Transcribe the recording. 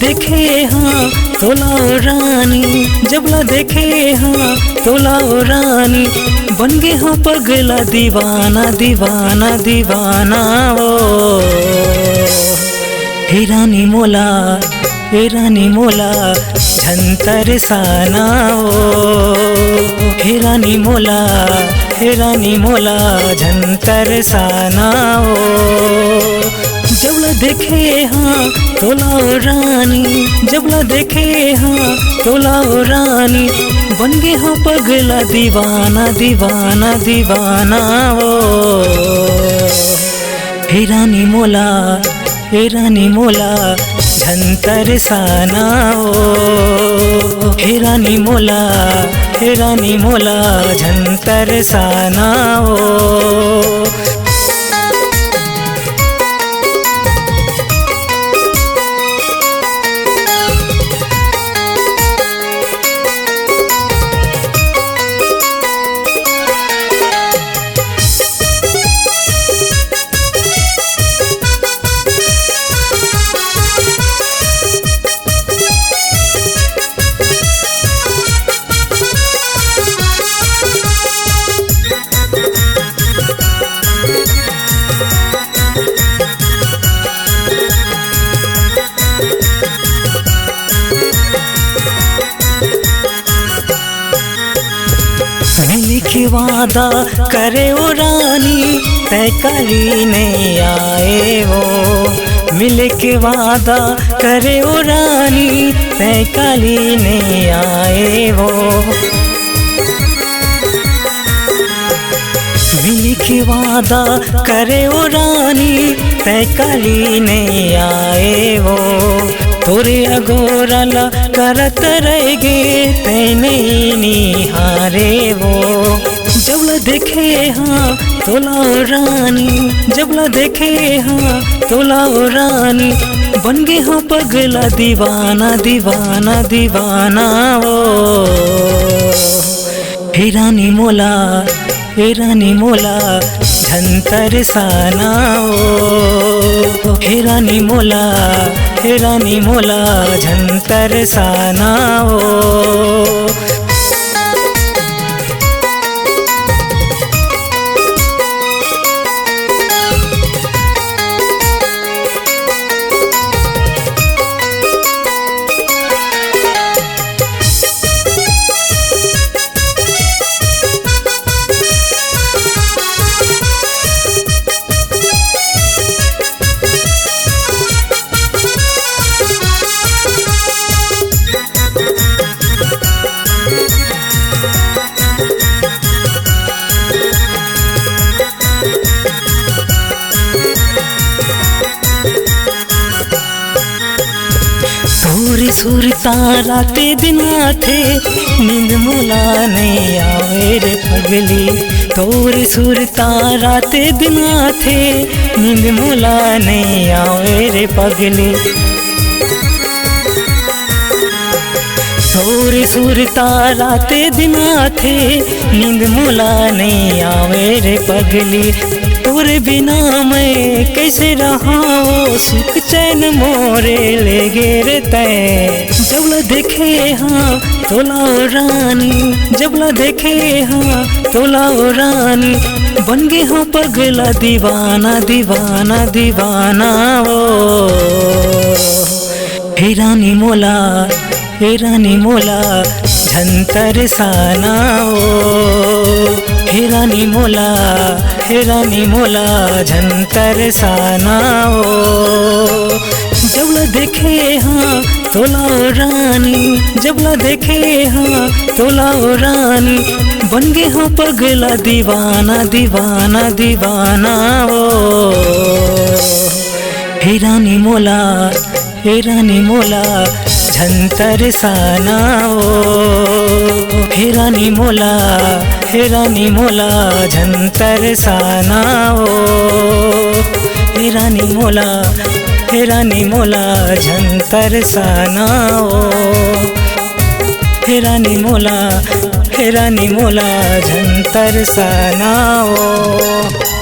देखे हाँ तोलाओ रानी, जबला देखे हाँ तोलाओ रानी, बन गे हाँ पगला दीवाना दीवाना दीवाना ओ। हे रानी मोला, हे रानी मोला झंतर साना ओ। हे रानी मोला, हे रानी मोला झंतर साना ओ। जबला देखे हाँ तोलाओ रानी, जबला देखे हाँ तोलाओ रानी, बन गे हाँ पगला दीवाना दीवाना दीवाना ओ। हे रानी मोला, हे रानी मोला झंतर साना ओ। हे रानी मोला, हे रानी मोला झंतर साना ओ। लिखी वादा करे वो रानी, तय करी नहीं आए वो। मिल के वादा करे वो रानी, तय करी नहीं आए वो। मिल के वादा करे वो रानी, तय करी नहीं आए वो। तोरे अगोरला करत रहेगे तय नहीं निहारे वो। जबला देखे हाँ तोलाओ रानी, जबला देखे हाँ तोलाओ रानी, बन गे हाँ पगला दीवाना दीवाना दीवाना ओ। हे रानी मोला, हे रानी मोला झंतर साना ओ। हे रानी मोला, हे रानी मोला झंतर साना ओ। तोरे सुरता राते दिन थे, नींद मोला नहीं आवे रे पगली। तोरे सुरता राते दिन थे, नींद मोला नहीं आवे रे पगली। तोरे सुरता राते दिन थे, नींद मोला नहीं आवे रे पगली। तोरे बिना मैं कैसे रहा, सुख चैन मोरे ले गे रे तय। जबला देखे हाँ तोलाओ रानी, जबला देखे हाँ तोलाओ रानी, बन गे हाँ पगला दीवाना दीवाना दीवाना ओ। हे रानी मोला, हे रानी मोला झंतर साना ओ। हे रानी मोला, हे रानी मोला झंतर साना ओ। जबला देखे हाँ तोलाओ रानी, जबला देखे हाँ तोलाओ रानी, बन गे हाँ पगला दीवाना दीवाना दीवाना ओ। हे रानी मोला, हे रानी मोला झंतर साना ओ। हे रानी मोला, हे रानी मोला झंतर साना ओ। हे रानी मोला, हे रानी मोला झंतर साना ओ। हे रानी मोला, हे रानी मोला झंतर साना ओ।